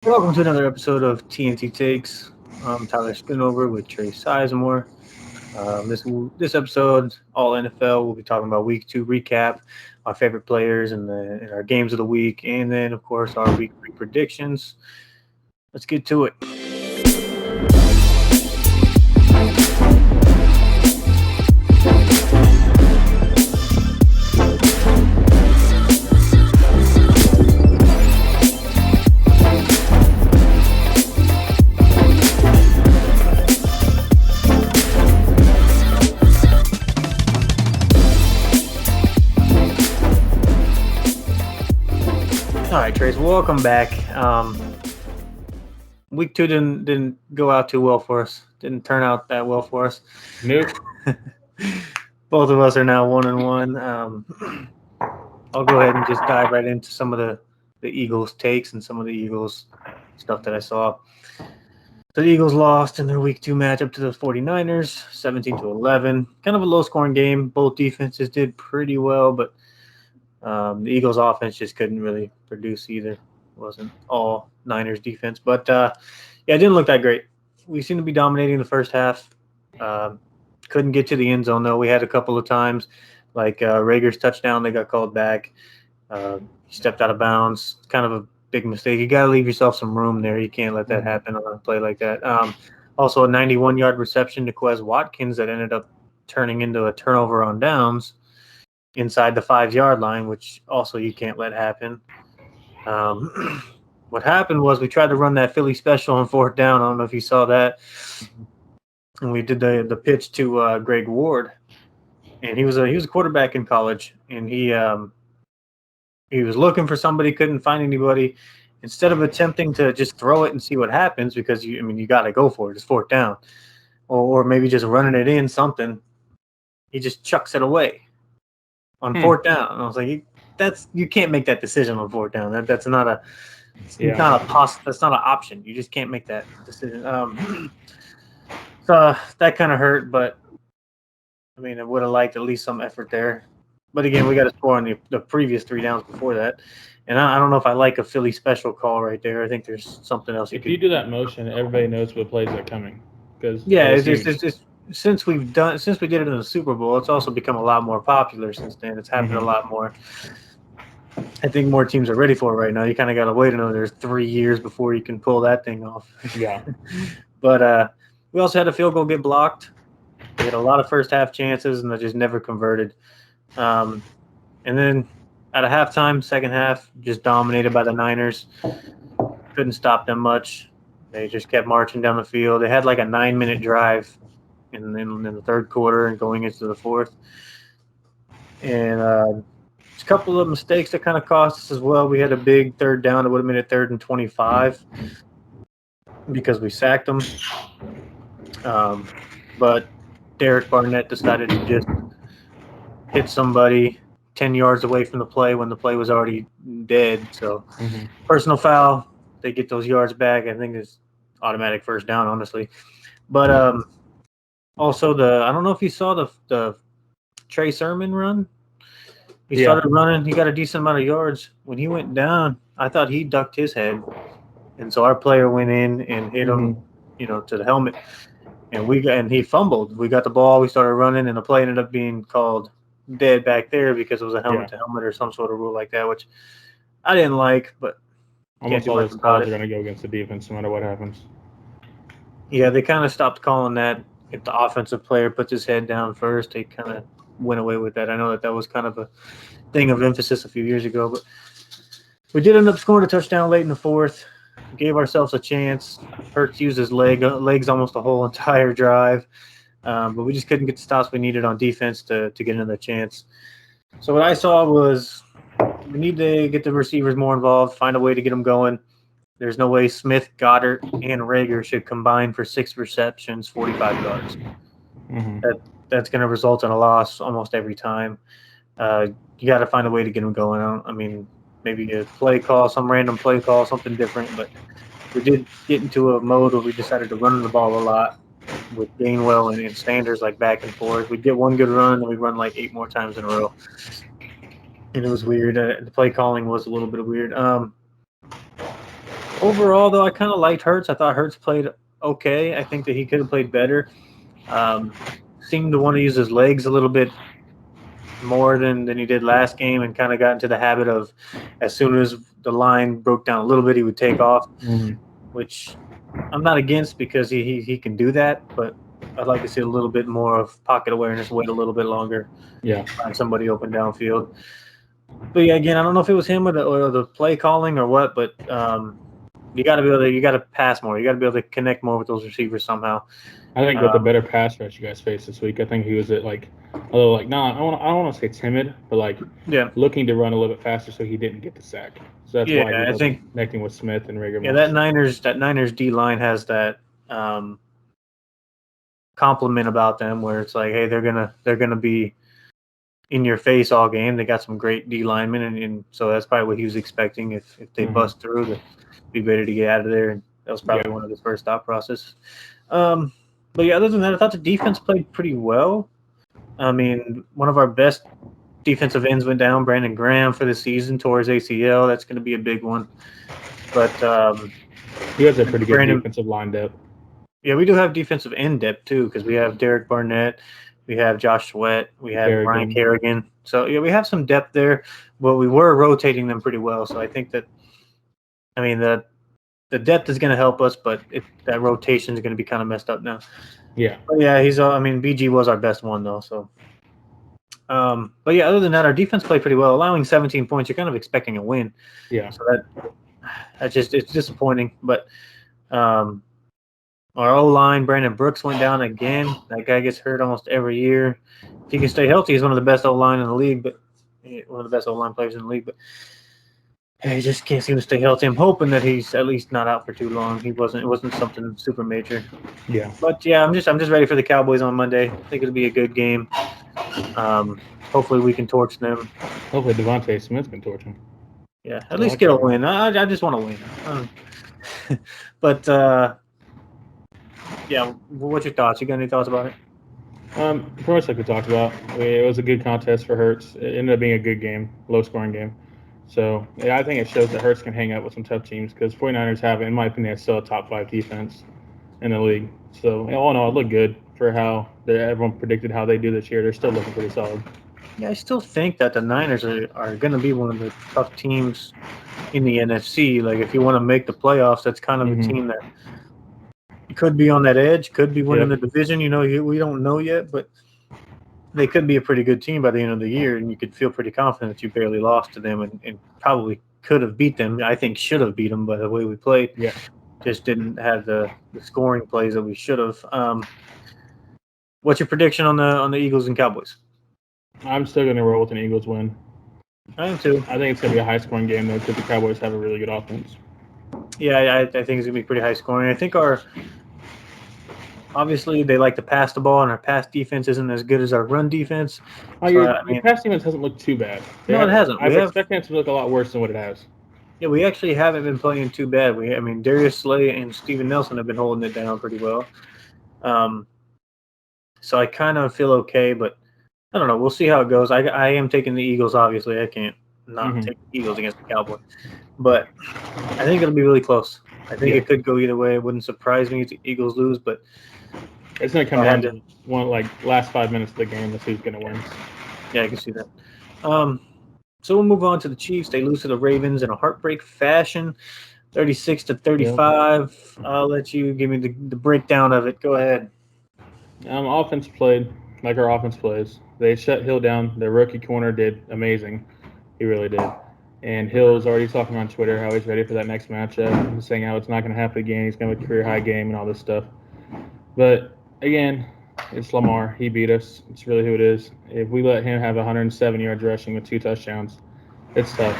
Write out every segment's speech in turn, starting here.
Welcome to another episode of TNT Takes. I'm Tyler Spinover with Trey Sizemore. This episode, all NFL, we'll be talking about Week 2 recap, our favorite players and our games of the week, and then of course our Week 3 predictions. Let's get to it. All right, Trace, welcome back. Week 2 didn't go out too well for us. Didn't turn out that well for us. Nope. Both of us are now 1-1. I'll go ahead and just dive right into some of the Eagles takes and some of the Eagles stuff that I saw. So the Eagles lost in their Week 2 matchup to the 49ers, 17-11. Kind of a low-scoring game. Both defenses did pretty well, but the Eagles' offense just couldn't really produce either. It wasn't all Niners' defense. But, yeah, it didn't look that great. We seemed to be dominating the first half. Couldn't get to the end zone, though. We had a couple of times, like Rager's touchdown, they got called back. He stepped out of bounds. Kind of a big mistake. You got to leave yourself some room there. You can't let that happen on a play like that. Also, a 91-yard reception to Quez Watkins that ended up turning into a turnover on downs inside the 5-yard line, which also you can't let happen. What happened was we tried to run that Philly special on fourth down. I don't know if you saw that. And we did the pitch to Greg Ward, and he was a quarterback in college, and he was looking for somebody, couldn't find anybody. Instead of attempting to just throw it and see what happens, because you got to go for it. It's fourth down, or maybe just running it in something. He just chucks it away on fourth down. And I was like, you can't make that decision on fourth down. That's not a that's not an option. You just can't make that decision. So that kind of hurt, but I mean, I would have liked at least some effort there. But again, we got to score on the previous 3 downs before that. And I don't know if I like a Philly special call right there. I think there's something else. If you do that motion, everybody knows what plays are coming. Because it's since we did it in the Super Bowl, it's also become a lot more popular since then. It's happened a lot more. I think more teams are ready for it right now. You kind of got to wait another 3 years before you can pull that thing off. Yeah. But we also had a field goal get blocked. We had a lot of first half chances, and they just never converted. And then at a halftime, second half, just dominated by the Niners. Couldn't stop them much. They just kept marching down the field. They had like a 9-minute drive in the third quarter and going into the fourth. And a couple of mistakes that kind of cost us as well. We had a big third down. It would have been a 3rd and 25 because we sacked them. But Derek Barnett decided to just hit somebody 10 yards away from the play when the play was already dead. So personal foul, they get those yards back. I think it's automatic first down, honestly. But also I don't know if you saw the Trey Sermon run. He started running. He got a decent amount of yards. When he went down, I thought he ducked his head. And so our player went in and hit him, to the helmet. And he fumbled. We got the ball. We started running, and the play ended up being called dead back there because it was a helmet to helmet or some sort of rule like that, which I didn't like. But almost all those calls are going to go against the defense no matter what happens. Yeah, they kind of stopped calling that. If the offensive player puts his head down first, they kind of went away with that. I know that was kind of a thing of emphasis a few years ago, but we did end up scoring a touchdown late in the fourth. Gave ourselves a chance. Hurts used his legs almost the whole entire drive, but we just couldn't get the stops we needed on defense to get another chance. So what I saw was we need to get the receivers more involved, find a way to get them going. There's no way Smith, Goddard, and Rager should combine for 6 receptions, 45 yards. That's going to result in a loss almost every time. You got to find a way to get them going. Maybe a play call, some random play call, something different. But we did get into a mode where we decided to run the ball a lot with Gainwell and Sanders, like back and forth. We'd get one good run, and we'd run like 8 more times in a row. And it was weird. The play calling was a little bit weird. Overall, though, I kind of liked Hurts. I thought Hurts played okay. I think that he could have played better. Seemed to want to use his legs a little bit more than he did last game, and kind of got into the habit of, as soon as the line broke down a little bit, he would take off, which I'm not against because he can do that, but I'd like to see a little bit more of pocket awareness, wait a little bit longer, Yeah. find somebody open downfield. But yeah, again, I don't know if it was him or the play calling or what, but you got to be able to, you got to pass more. You got to be able to connect more with those receivers somehow. I think with the better pass rush you guys faced this week, I think he was at like a little like I don't want to say timid, but like looking to run a little bit faster so he didn't get the sack. So that's why he wasn't connecting with Smith and Rigor. Yeah, that Niners D line has that compliment about them where it's like, hey, they're gonna be in your face all game. They got some great D linemen, and so that's probably what he was expecting. If they bust through, to be ready to get out of there. And that was probably one of his first thought processes. But yeah, other than that, I thought the defense played pretty well. I mean, one of our best defensive ends went down, Brandon Graham, for the season, tore his ACL. That's going to be a big one. But he has a pretty good defensive line depth. Yeah, we do have defensive end depth too, because we have Derek Barnett, we have Josh Sweat, we have Brian Kerrigan. So yeah, we have some depth there, but we were rotating them pretty well. So I think that, I mean, the depth is going to help us, but that rotation is going to be kind of messed up now. Yeah. But yeah, BG was our best one though. So, but yeah, other than that, our defense played pretty well, allowing 17 points. You're kind of expecting a win. Yeah. So it's disappointing. But our O-line, Brandon Brooks, went down again. That guy gets hurt almost every year. If he can stay healthy, he's one of the best O-line in the league, but one of the best O-line players in the league. But he just can't seem to stay healthy. I'm hoping that he's at least not out for too long. It wasn't something super major. Yeah. But yeah, I'm just ready for the Cowboys on Monday. I think it'll be a good game. Hopefully we can torch them. Hopefully Devontae Smith can torch them. Yeah, at least get a win. I just want to win. But yeah, what's your thoughts? You got any thoughts about it? Pretty much like we talked about. It was a good contest for Hurts. It ended up being a good game, low-scoring game. So yeah, I think it shows that Hurts can hang out with some tough teams because 49ers have, in my opinion, still a top 5 defense in the league. So all in all, it looked good for how everyone predicted how they do this year. They're still looking pretty solid. Yeah, I still think that the Niners are going to be one of the tough teams in the NFC. Like, if you want to make the playoffs, that's kind of a team that could be on that edge, could be winning the division. We don't know yet, but they could be a pretty good team by the end of the year, and you could feel pretty confident that you barely lost to them and probably could have beat them. I think should have beat them by the way we played. Yeah. Just didn't have the scoring plays that we should have. What's your prediction on the Eagles and Cowboys? I'm still going to roll with an Eagles win. I am too. I think it's going to be a high-scoring game, though, because the Cowboys have a really good offense. Yeah, I think it's going to be pretty high-scoring. I think obviously they like to pass the ball, and our pass defense isn't as good as our run defense. Your pass defense hasn't looked too bad. No, it hasn't. I was expecting it to look a lot worse than what it has. Yeah, we actually haven't been playing too bad. Darius Slay and Steven Nelson have been holding it down pretty well. So I kind of feel okay, but I don't know. We'll see how it goes. I am taking the Eagles, obviously. I can't not take the Eagles against the Cowboys. But I think it'll be really close. I think it could go either way. It wouldn't surprise me if the Eagles lose, but it's going to come down to last 5 minutes of the game. That's who's going to win. Yeah, I can see that. So we'll move on to the Chiefs. They lose to the Ravens in a heartbreak fashion, 36-35. Yep. I'll let you give me the breakdown of it. Go ahead. Offense played like our offense plays. They shut Hill down. Their rookie corner did amazing. He really did. And Hill's already talking on Twitter how he's ready for that next matchup. He's saying how it's not going to happen again. He's going to have a career-high game and all this stuff. But, again, it's Lamar. He beat us. It's really who it is. If we let him have 107 yards rushing with 2 touchdowns, it's tough.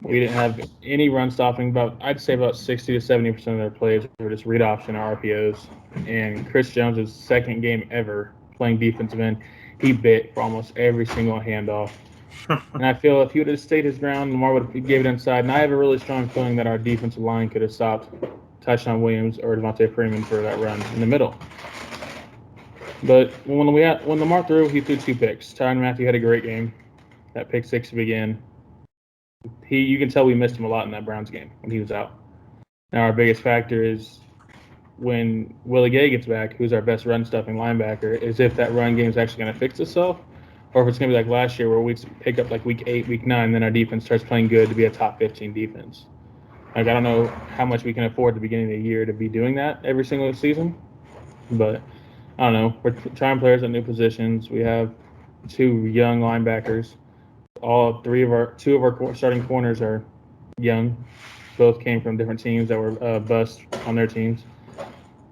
We didn't have any run stopping. I'd say about 60 to 70% of their plays were just read option or RPOs. And Chris Jones' second game ever playing defensive end, he bit for almost every single handoff. And I feel if he would have stayed his ground, Lamar would have gave it inside. And I have a really strong feeling that our defensive line could have stopped Tyshawn Williams or Devontae Freeman for that run in the middle. But when Lamar threw, he threw 2 picks. Tyrann Mathieu had a great game. That pick 6 to begin. You can tell we missed him a lot in that Browns game when he was out. Now our biggest factor is when Willie Gay gets back, who's our best run stuffing linebacker, is if that run game is actually going to fix itself, or if it's going to be like last year where we pick up like week 8, week 9, then our defense starts playing good to be a top 15 defense. Like I don't know how much we can afford at the beginning of the year to be doing that every single season, but I don't know. We're trying players at new positions. We have 2 young linebackers. Two of our starting corners are young. Both came from different teams that were bust on their teams.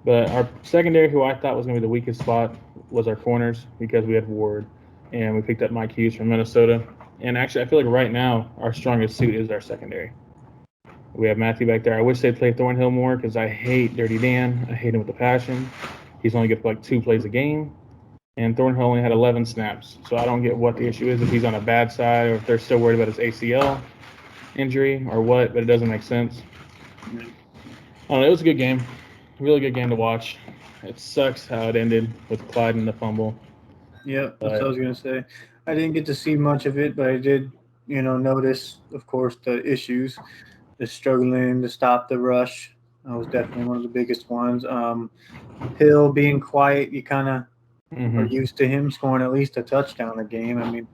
But our secondary, who I thought was going to be the weakest spot, was our corners because we had Ward, and we picked up Mike Hughes from Minnesota. And actually, I feel like right now our strongest suit is our secondary. We have Matthew back there. I wish they'd play Thornhill more because I hate Dirty Dan. I hate him with a passion. He's only good for like 2 plays a game. And Thornhill only had 11 snaps. So I don't get what the issue is, if he's on a bad side or if they're still worried about his ACL injury or what, but it doesn't make sense. I don't know. It was a good game. Really good game to watch. It sucks how it ended with Clyde and the fumble. Yeah, that's what I was gonna say. I didn't get to see much of it, but I did, notice, of course, the issues, the struggling to stop the rush. That was definitely one of the biggest ones. Hill being quiet, you kind of are used to him scoring at least a touchdown a game. I mean,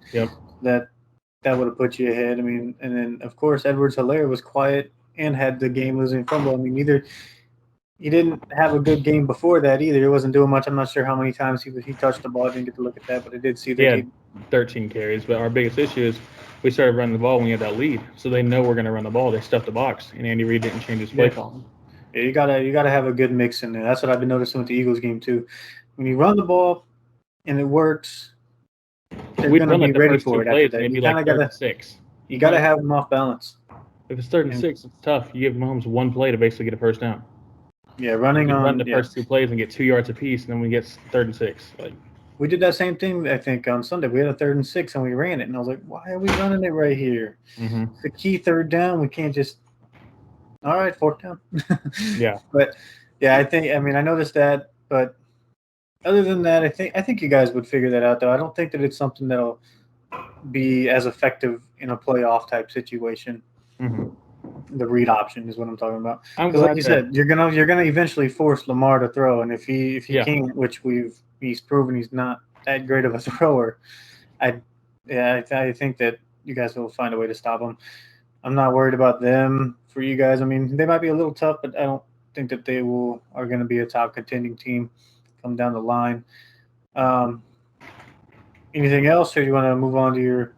that would have put you ahead. I mean, and then of course Edwards-Helaire was quiet and had the game-losing fumble. I mean, he didn't have a good game before that either. He wasn't doing much. I'm not sure how many times he touched the ball. I didn't get to look at that, but I did see that. He had 13 carries, but our biggest issue is we started running the ball when we had that lead. So they know we're going to run the ball. They stuffed the box, and Andy Reid didn't change his play calling. Yeah, you gotta have a good mix in there. That's what I've been noticing with the Eagles game too. When you run the ball and it works, they're going to be ready for it after that. You kind of got to You got to have them off balance. If it's 3rd and 6, it's tough. You give Mahomes 1 play to basically get a first down. Yeah, run the first 2 plays and get 2 yards apiece, and then we get 3rd and 6. We did that same thing, I think, on Sunday. We had a 3rd and 6, and we ran it. And I was like, why are we running it right here? It's the key 3rd down. We can't just – all right, 4th down. Yeah. But, yeah, I noticed that. But other than that, I think you guys would figure that out, though. I don't think that it's something that'll be as effective in a playoff type situation. The read option is what I'm talking about. Because, like you said, you're gonna eventually force Lamar to throw, and if he can't, which he's proven he's not that great of a thrower, I think that you guys will find a way to stop him. I'm not worried about them for you guys. I mean, they might be a little tough, but I don't think that they are going to be a top contending team come down the line. Anything else, or do you want to move on to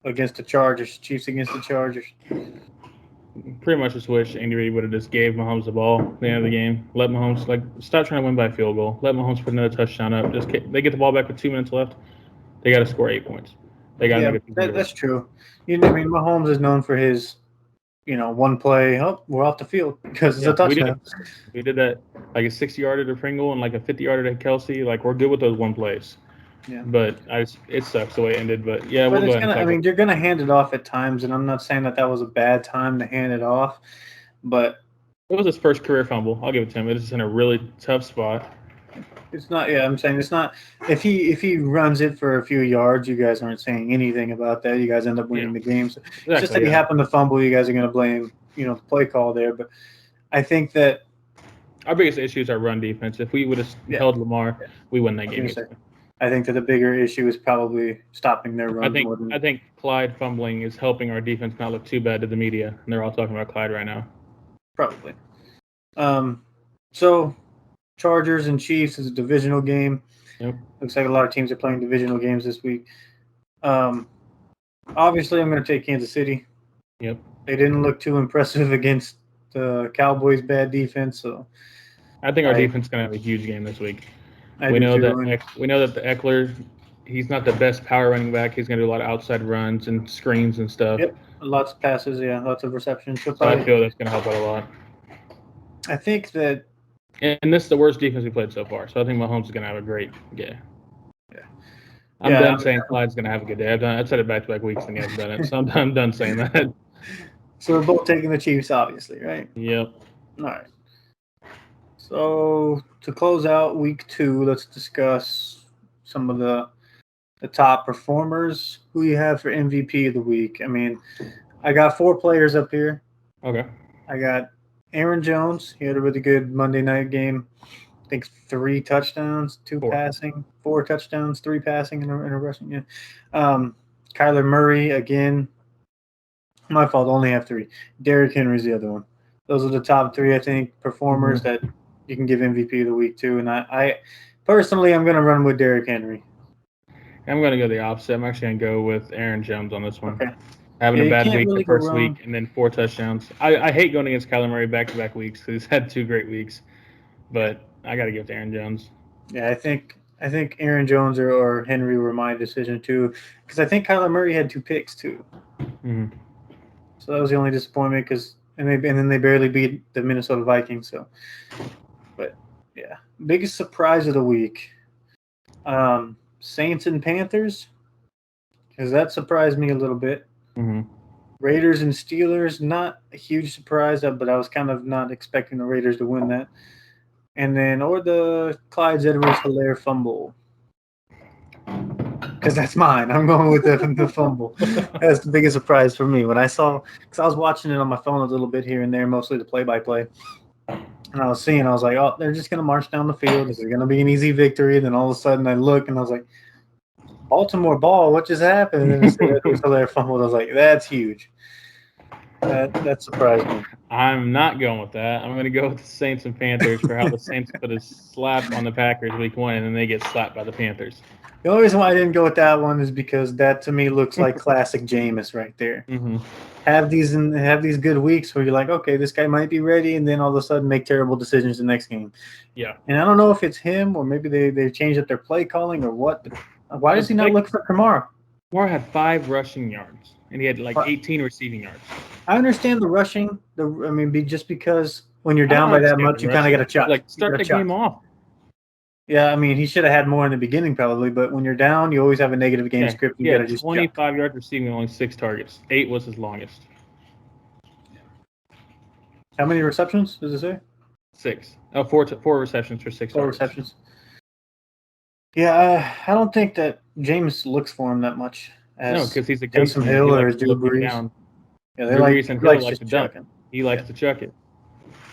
against the Chargers, Chiefs against the Chargers? Pretty much just wish Andy Reid would have just gave Mahomes the ball at the end of the game. Let Mahomes stop trying to win by a field goal. Let Mahomes put another touchdown up. They get the ball back with 2 minutes left. They got to score 8 points. They got to make it. That's true. Mahomes is known for his, 1 play. Oh, we're off the field because it's a touchdown. We did that like a 60-yarder to Pringle and like a 50-yarder to Kelsey. Like we're good with those 1 plays. Yeah. But it sucks the way it ended. But yeah, we'll go ahead. You're gonna hand it off at times, and I'm not saying that was a bad time to hand it off, but it was his first career fumble. I'll give it to him. It is in a really tough spot. It's not. Yeah, I'm saying it's not. If he runs it for a few yards, you guys aren't saying anything about that. You guys end up winning the game. So it's just that he happened to fumble. You guys are gonna blame the play call there. But I think that our biggest issue is our run defense. If we would have held Lamar, we win that game. I think that the bigger issue is probably stopping their run. I think Clyde fumbling is helping our defense not look too bad to the media, and they're all talking about Clyde right now. Probably. So Chargers and Chiefs is a divisional game. Yep. Looks like a lot of teams are playing divisional games this week. Obviously, I'm going to take Kansas City. Yep. They didn't look too impressive against the Cowboys' bad defense, so I think our defense is going to have a huge game this week. We know that the Eckler, he's not the best power running back. He's going to do a lot of outside runs and screens and stuff. Yep, lots of passes, lots of receptions. So I feel that's going to help out a lot. I think that, and this is the worst defense we played so far. So I think Mahomes is going to have a great game. Yeah. I'm done saying Clyde's going to have a good day. I've said it back-to-back weeks and he hasn't done it. So I'm done saying that. So we're both taking the Chiefs, obviously, right? Yep. All right. So to close out week 2, let's discuss some of the top performers. Who you have for MVP of the week? I mean, I got 4 players up here. Okay. I got Aaron Jones, he had a really good Monday night game. I think 3 touchdowns, 2 4. passing, 4 touchdowns, 3 passing, and a rushing. Yeah. Kyler Murray, again, my fault, only have 3. Derrick Henry's the other one. Those are the top 3, I think, performers that you can give MVP of the week to. And I personally, I'm going to run with Derrick Henry. I'm going to go the opposite. I'm actually going to go with Aaron Jones on this one. Okay. Having Yeah, a you bad can't week really the go first wrong. week and then 4 touchdowns. I hate going against Kyler Murray back-to-back weeks because he's had 2 great weeks. But I got to give it to Aaron Jones. Yeah, I think Aaron Jones or Henry were my decision too, because I think Kyler Murray had 2 picks too. So that was the only disappointment and then they barely beat the Minnesota Vikings. So, but yeah, biggest surprise of the week, Saints and Panthers, because that surprised me a little bit. Raiders and Steelers, not a huge surprise, but I was kind of not expecting the Raiders to win that. And then, or the Clyde Edwards-Helaire fumble. Because that's mine. I'm going with the fumble. That's the biggest surprise for me. When I saw, because I was watching it on my phone a little bit here and there, mostly the play-by-play. And I was like, oh, they're just going to march down the field. This is going to be an easy victory. Then all of a sudden I look and I was like, Baltimore ball, what just happened? And instead Edwards-Helaire fumbled. I was like, that's huge. That surprised me. I'm not going with that. I'm going to go with the Saints and Panthers for how the Saints put a slap on the Packers week 1 and then they get slapped by the Panthers. The only reason why I didn't go with that one is because that to me looks like classic Jameis right there. Have these good weeks where you're like, okay, this guy might be ready, and then all of a sudden make terrible decisions the next game. Yeah. And I don't know if it's him or maybe they changed up their play calling or what. But why does he not look for Kamara? Kamara had 5 rushing yards, and he had like 18 receiving yards. I understand the rushing. Just because when you're down by that much, you kind of got to chuck. Like, start the game off. Yeah, I mean, he should have had more in the beginning probably, but when you're down, you always have a negative game script. You got to just 25 yards receiving, only 6 targets. 8 was his longest. How many receptions does it say? 6. Oh, 4 receptions for 6 targets. 4 receptions. Yeah, I don't think that James looks for him that much. No, because he's a Taysom Hill or Drew Brees. Yeah, they like to chuck it. He likes to chuck it.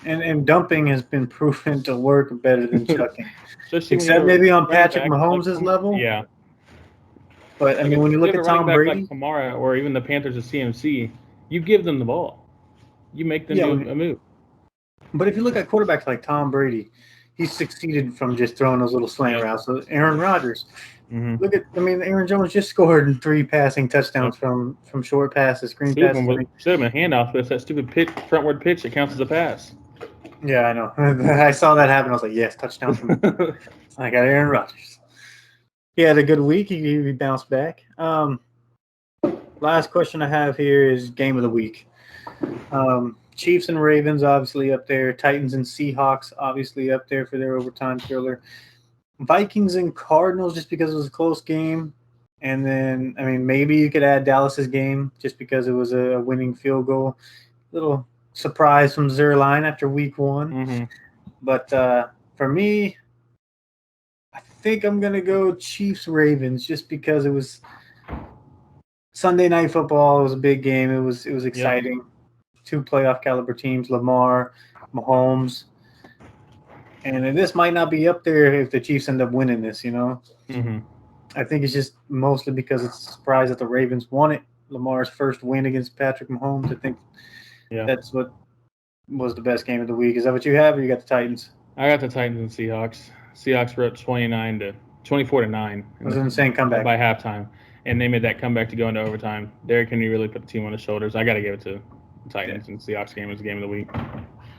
And dumping has been proven to work better than chucking. Except maybe on Patrick Mahomes' level. Yeah. But, I mean, when you look at Tom Brady. Like Kamara or even the Panthers of CMC, you give them the ball. You make them do a move. But if you look at quarterbacks like Tom Brady, he's succeeded from just throwing those little slant routes. So Aaron Rodgers. Aaron Jones just scored 3 passing touchdowns from short passes, screen passes. Should have been a handoff, but it's that stupid frontward pitch that counts as a pass. Yeah, I know. I saw that happen. I was like, yes, touchdown for me. I got Aaron Rodgers. He had a good week. He bounced back. Last question I have here is game of the week. Chiefs and Ravens obviously up there. Titans and Seahawks obviously up there for their overtime thriller. Vikings and Cardinals just because it was a close game. And then, maybe you could add Dallas's game just because it was a winning field goal. Little surprise from Zerline after week 1. But for me, I think I'm going to go Chiefs-Ravens just because it was Sunday Night Football. It was a big game. It was exciting. Yep. 2 playoff caliber teams, Lamar, Mahomes. And this might not be up there if the Chiefs end up winning this, I think it's just mostly because it's a surprise that the Ravens won it. Lamar's first win against Patrick Mahomes. I think that's what was the best game of the week. Is that what you have, or you got the Titans? I got the Titans and Seahawks. Seahawks were up 24-9. It was an insane comeback. By halftime. And they made that comeback to go into overtime. Derrick Henry really put the team on his shoulders. I got to give it to the Titans, and Seahawks game was the game of the week.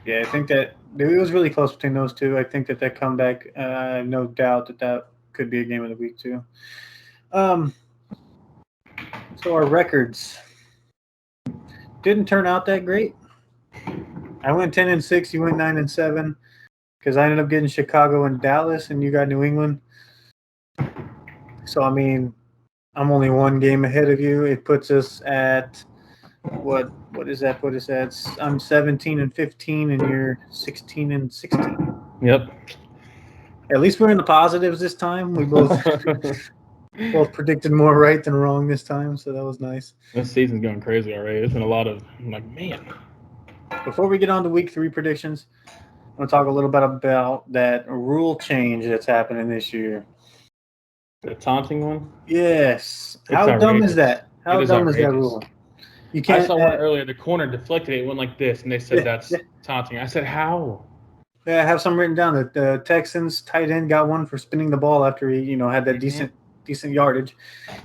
Yeah, I think that it was really close between those two. I think that comeback, no doubt that could be a game of the week too. So our records didn't turn out that great. I went 10-6. You went 9-7 because I ended up getting Chicago and Dallas, and you got New England. So I'm only 1 game ahead of you. It puts us at what does that put us at? I'm 17-15, and you're 16-16. Yep. At least we're in the positives this time. We both predicted more right than wrong this time, so that was nice. This season's going crazy already. There's been a lot of, I'm like, man. before we get on to week 3 predictions, I'm going to talk a little bit about that rule change that's happening this year. The taunting one? Yes. It's How dumb is outrageous. that? How It is dumb is that outrageous. rule? You I can't. saw one earlier. The corner deflected it. It went like this, and they said Yeah, that's taunting. I said, how? I have some written down that the Texans tight end got one for spinning the ball after he, had that decent yardage.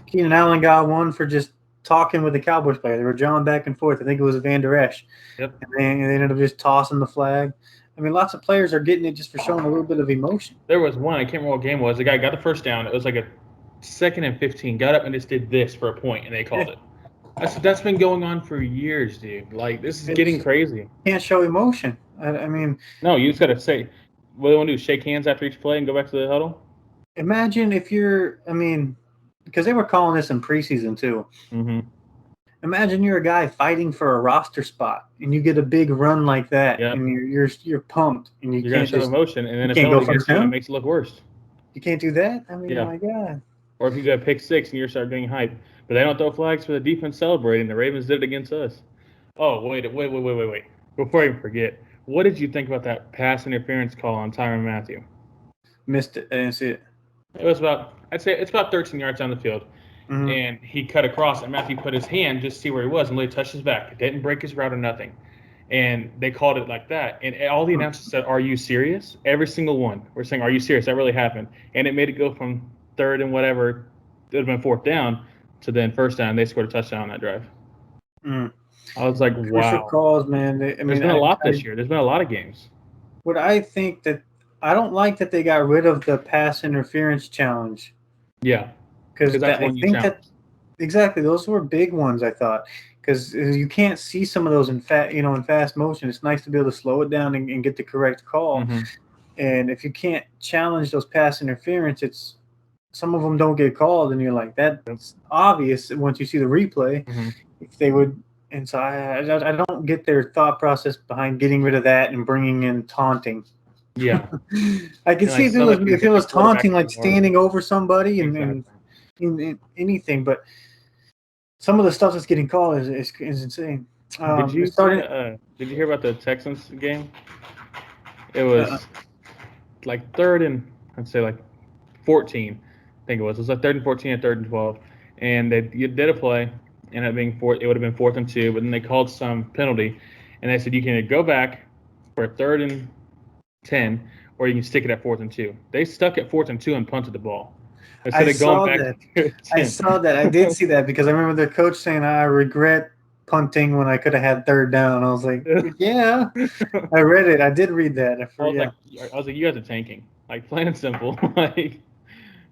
Keenan Allen got one for just talking with the Cowboys player. They were jawing back and forth. I think it was Van Der Esch. Yep. And they ended up just tossing the flag. I mean, lots of players are getting it just for showing a little bit of emotion. There was one. I can't remember what game it was. The guy got the first down. It was like a 2nd and 15. Got up and just did this for a point, and they called it. That's been going on for years, dude. Like, this is getting crazy. Can't show emotion. I mean, no, you just got to say, what they want to do, shake hands after each play and go back to the huddle? Imagine if because they were calling this in preseason too. Mm-hmm. Imagine you're a guy fighting for a roster spot, and you get a big run like that, and you're pumped, and you're gonna show emotion, and then if penalty gets you, it makes it look worse. You can't do that. I mean, my God. Or if you got pick 6 and you start getting hyped, but they don't throw flags for the defense celebrating. The Ravens did it against us. Oh, wait! Before I even forget, what did you think about that pass interference call on Tyrann Mathieu? Missed it. I didn't see it. It was I'd say it's about 13 yards down the field. Mm-hmm. And he cut across, and Mathieu put his hand just to see where he was, and literally touched his back. It didn't break his route or nothing. And they called it like that. And all the announcers said, "Are you serious?" Every single one were saying, "Are you serious? That really happened." And it made it go from 3rd and whatever, it would have been 4th down, to then 1st down. They scored a touchdown on that drive. I was like, wow. Crucial calls, man. There's been a lot this year. There's been a lot of games. What I think that I don't like that they got rid of the pass interference challenge. Yeah. Because I think that exactly those were big ones. I thought because you can't see some of those in fast motion. It's nice to be able to slow it down and get the correct call. Mm-hmm. And if you can't challenge those pass interference, some of them don't get called, and you're like, that's obvious once you see the replay. Mm-hmm. If they would, and so I don't get their thought process behind getting rid of that and bringing in taunting. Yeah, I can see if it was taunting, like standing over somebody and anything, but some of the stuff that's getting called is insane. Did you hear about the Texans game? It was like 3rd and I'd say like 14. I think it was. It was like 3rd and 14 and 3rd and 12, and they did a play. Ended up being it would have been 4th and 2, but then they called some penalty, and they said you can go back for a 3rd and 10, or you can stick it at 4th and 2. They stuck at 4th and 2 and punted the ball. I saw that. I did see that because I remember the coach saying, "I regret punting when I could have had 3rd down." I was like, "Yeah." I read it. I did read that. I was like, "You guys are tanking. Like, plain and simple. Like,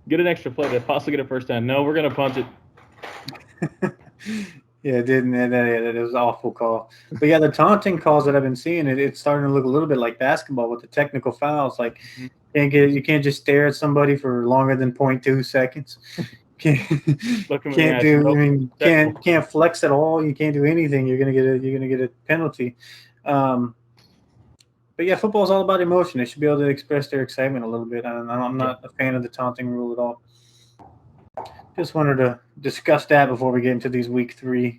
get an extra play to possibly get a 1st down. No, we're gonna punt it." Yeah, it didn't. It was an awful call. But yeah, the taunting calls that I've been seeing, it's starting to look a little bit like basketball with the technical fouls. Like, you can't just stare at somebody for longer than 0.2 seconds. Can't flex at all. You can't do anything. You're gonna get a penalty. But yeah, football is all about emotion. They should be able to express their excitement a little bit. I'm not a fan of the taunting rule at all. Just wanted to discuss that before we get into these week 3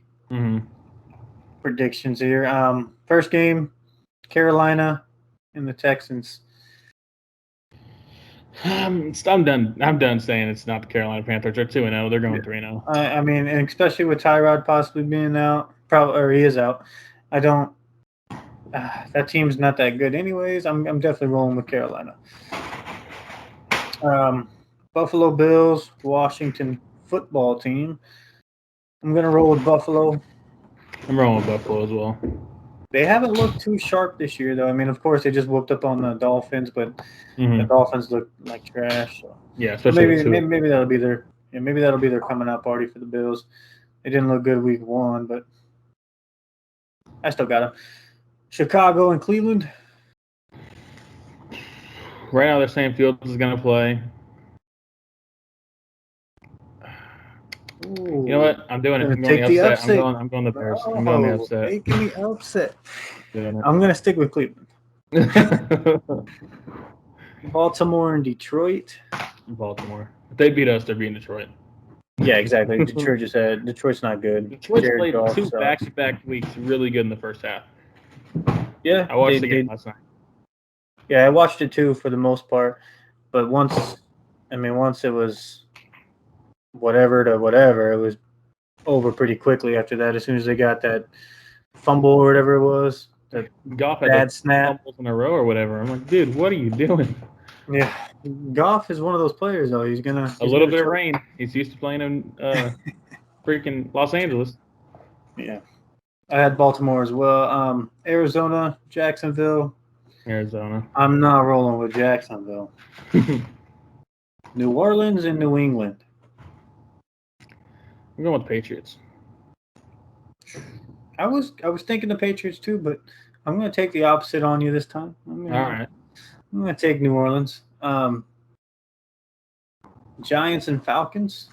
predictions here. First game, Carolina and the Texans. I'm done. I'm done saying it's not the Carolina Panthers. They're 2-0. They're going 3-0. I mean, and especially with Tyrod possibly being out, or he is out. I don't. That team's not that good, anyways. I'm definitely rolling with Carolina. Buffalo Bills, Washington football team. I'm going to roll with Buffalo. I'm rolling with Buffalo as well. They haven't looked too sharp this year, though. I mean, of course, they just whooped up on the Dolphins, but the Dolphins look like trash. So. Yeah, especially maybe that'll be their coming out party for the Bills. They didn't look good week 1, but I still got them. Chicago and Cleveland. Right now, they're saying Fields is going to play. Ooh. You know what? I'm doing it. I'm going the upset. I'm going the Bears. I'm going the upset. Making me upset. I'm going to stick with Cleveland. Baltimore and Detroit. Baltimore. If they beat us, they're beating Detroit. Yeah, exactly. Detroit's not good. Detroit's played 2 back-to-back weeks really good in the first half. Yeah, I watched the game last night. Yeah, I watched it too for the most part, but once it was whatever to whatever, it was over pretty quickly after that. As soon as they got that fumble or whatever it was, that Goff had bad like snap. fumbles in a row or whatever. I'm like, dude, what are you doing? Yeah, Goff is one of those players though. He's A gonna little bit of choke. rain. He's used to playing in freaking Los Angeles. Yeah, I had Baltimore as well. Arizona, Jacksonville. Arizona. I'm not rolling with Jacksonville. New Orleans and New England. I'm going with the Patriots. I was thinking the Patriots too, but I'm gonna take the opposite on you this time. All right. I'm gonna take New Orleans. Giants and Falcons.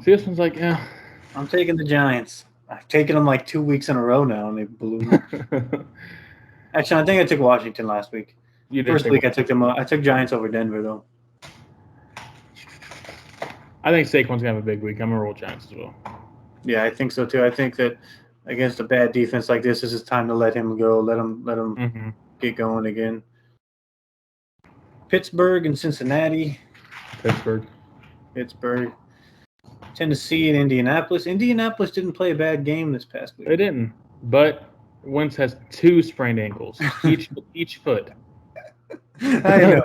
See, this one's like, yeah. I'm taking the Giants. I've taken them like 2 weeks in a row now, and they blew me. Actually, I think I took Washington last week. First week I took them. I took Giants over Denver though. I think Saquon's gonna have a big week. I'm gonna roll Giants as well. Yeah, I think so too. I think that against a bad defense like this is time to let him go. Let him get going again. Pittsburgh and Cincinnati. Pittsburgh. Tennessee and Indianapolis. Indianapolis didn't play a bad game this past week. They didn't, but Wentz has 2 sprained ankles, each foot. I know.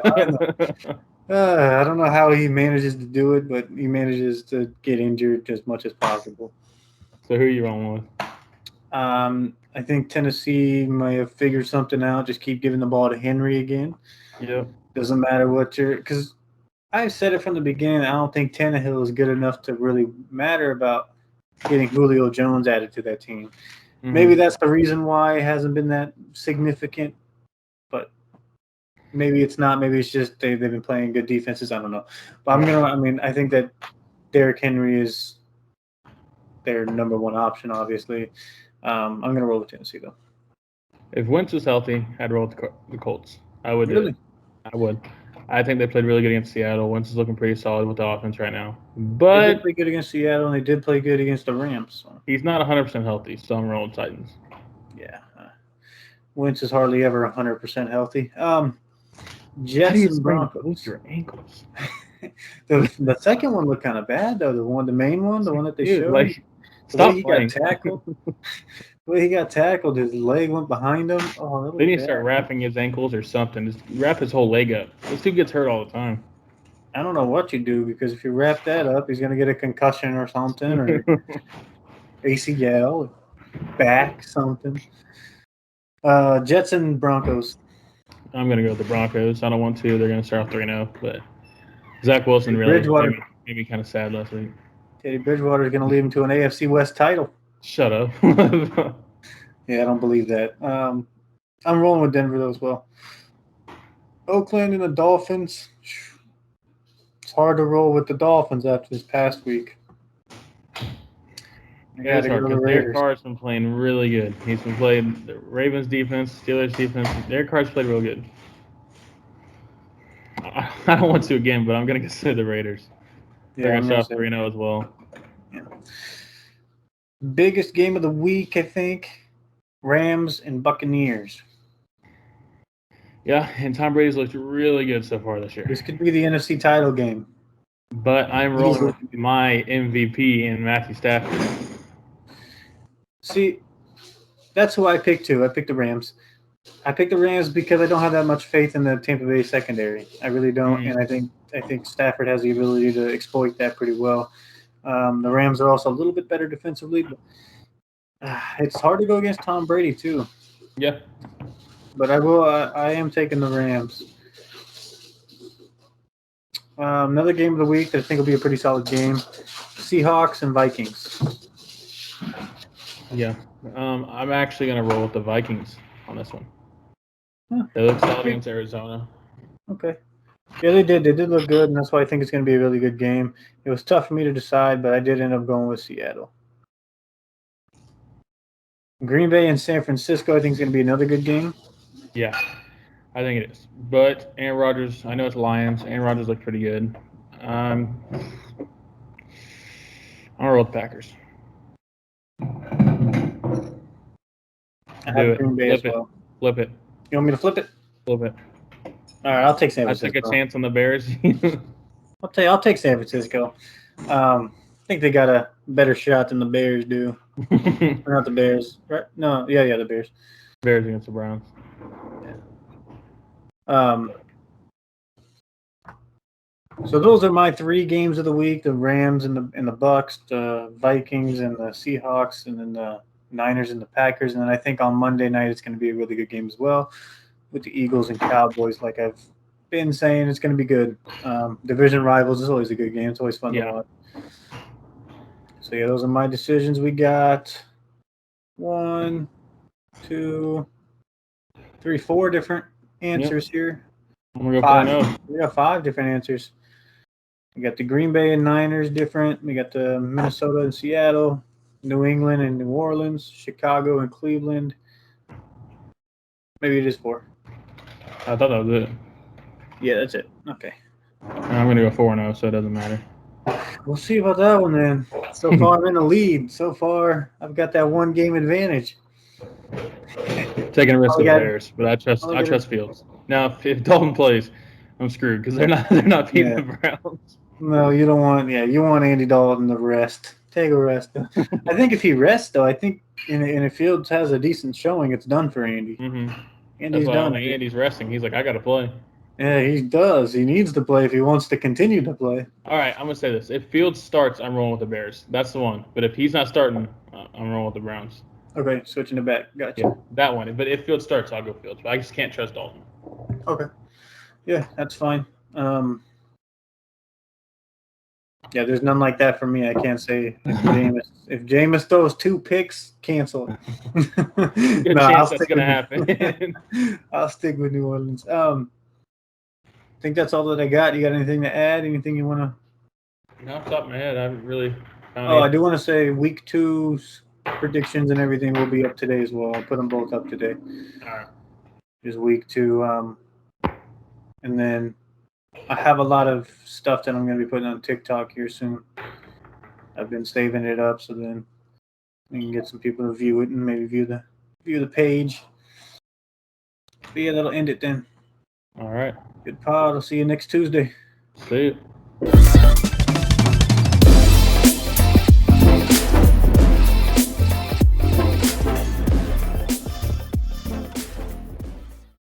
I don't know how he manages to do it, but he manages to get injured as much as possible. So who are you rolling with? I think Tennessee may have figured something out. Just keep giving the ball to Henry again. Yeah. Doesn't matter what because I said it from the beginning. I don't think Tannehill is good enough to really matter about getting Julio Jones added to that team. Mm-hmm. Maybe that's the reason why it hasn't been that significant, but maybe it's not. Maybe it's just they've been playing good defenses. I don't know. But I think that Derrick Henry is their number one option, obviously. I'm going to roll with Tennessee, though. If Wentz was healthy, I'd roll with the Colts. I would really? do it. I would. I think they played really good against Seattle. Wentz is looking pretty solid with the offense right now. But they did play good against Seattle, and they did play good against the Rams. So. He's not 100% healthy, so I'm rolling Titans. Yeah. Wentz is hardly ever 100% healthy. Jets and Broncos. Your ankles. the second one looked kind of bad, though. The main one, the one that they showed. Like, stop he got tackled. The way he got tackled, his leg went behind him. Oh, they need to start wrapping his ankles or something. Just wrap his whole leg up. This dude gets hurt all the time. I don't know what you do, because if you wrap that up, he's going to get a concussion or something, or ACL, back, something. Jets and Broncos. I'm going to go with the Broncos. I don't want to. They're going to start off 3-0, but Zach Wilson really made me kind of sad last week. Teddy Bridgewater is going to lead him to an AFC West title. Shut up. Yeah, I don't believe that. I'm rolling with Denver, though, as well. Oakland and the Dolphins. It's hard to roll with the Dolphins after this past week. Yeah, it's hard because Derek Carr's been playing really good. He's been playing the Ravens defense, Steelers defense. Derek Carr's played real good. I don't want to again, but I'm going to consider the Raiders. They're going to start 3-0 as well. Yeah. Biggest game of the week, I think. Rams and Buccaneers. Yeah, and Tom Brady's looked really good so far this year. This could be the NFC title game. But I'm rolling with my MVP in Matthew Stafford. See, that's who I picked too. I picked the Rams. I picked the Rams because I don't have that much faith in the Tampa Bay secondary. I really don't, and I think Stafford has the ability to exploit that pretty well. The Rams are also a little bit better defensively, but it's hard to go against Tom Brady too. Yeah. But I am taking the Rams. Another game of the week that I think will be a pretty solid game. Seahawks and Vikings. Yeah. I'm actually going to roll with the Vikings on this one. They look solid against Arizona. Okay. Yeah, they did. They did look good, and that's why I think it's going to be a really good game. It was tough for me to decide, but I did end up going with Seattle. Green Bay and San Francisco, I think, is going to be another good game. Yeah, I think it is. But Aaron Rodgers, I know it's Lions. Aaron Rodgers looked pretty good. I'm going to roll with Packers. I Do have it. Green Bay as Flip it. well. Flip it. You want me to flip it? Flip it. All right, I'll take San I took Francisco. a chance on the Bears. I'll take San Francisco. I think they got a better shot than the Bears do. Or not the Bears, right? No, yeah, the Bears. Bears against the Browns. So those are my 3 games of the week: the Rams and the Bucks, the Vikings and the Seahawks, and then the Niners and the Packers. And then I think on Monday night it's going to be a really good game as well, with the Eagles and Cowboys. Like I've been saying, it's going to be good. Division rivals is always a good game. It's always fun to watch. So yeah, those are my decisions. We got 1, 2, 3, 4 different answers here. I'm gonna go 5. We got 5 different answers. We got the Green Bay and Niners different. We got the Minnesota and Seattle, New England and New Orleans, Chicago and Cleveland. Maybe it is 4. I thought that was it. Yeah, that's it. Okay. I'm gonna go 4-0, so it doesn't matter. We'll see about that one then. So far, I'm in the lead. So far, I've got that 1 game advantage. Taking a risk with the Bears, but I trust Fields. Now, if Dalton plays, I'm screwed because they're not beating the Browns. No, you don't want. Yeah, you want Andy Dalton to rest. Take a rest. I think if he rests, though, I think and if Fields has a decent showing, it's done for Andy. Mm-hmm. Andy's That's why done. Andy's resting. He's like, I got to play. Yeah, he does. He needs to play if he wants to continue to play. All right, I'm gonna say this: if Fields starts, I'm rolling with the Bears. That's the one. But if he's not starting, I'm rolling with the Browns. Okay, switching it back. Gotcha. Yeah, that one. But if Fields starts, I'll go Fields. But I just can't trust Dalton. Okay. Yeah, that's fine. Yeah, there's none like that for me. I can't say if Jameis throws 2 picks, cancel it. Good chance that's gonna happen. I'll stick with New Orleans. I think that's all that I got. You got anything to add? Anything you want to? No, off the top of my head, I haven't really. I do want to say week 2's predictions and everything will be up today as well. I'll put them both up today. All right. Just week 2, and then I have a lot of stuff that I'm going to be putting on TikTok here soon. I've been saving it up so then we can get some people to view it and maybe view the page. But yeah, that'll end it then. All right. Good pod. I'll see you next Tuesday. See you.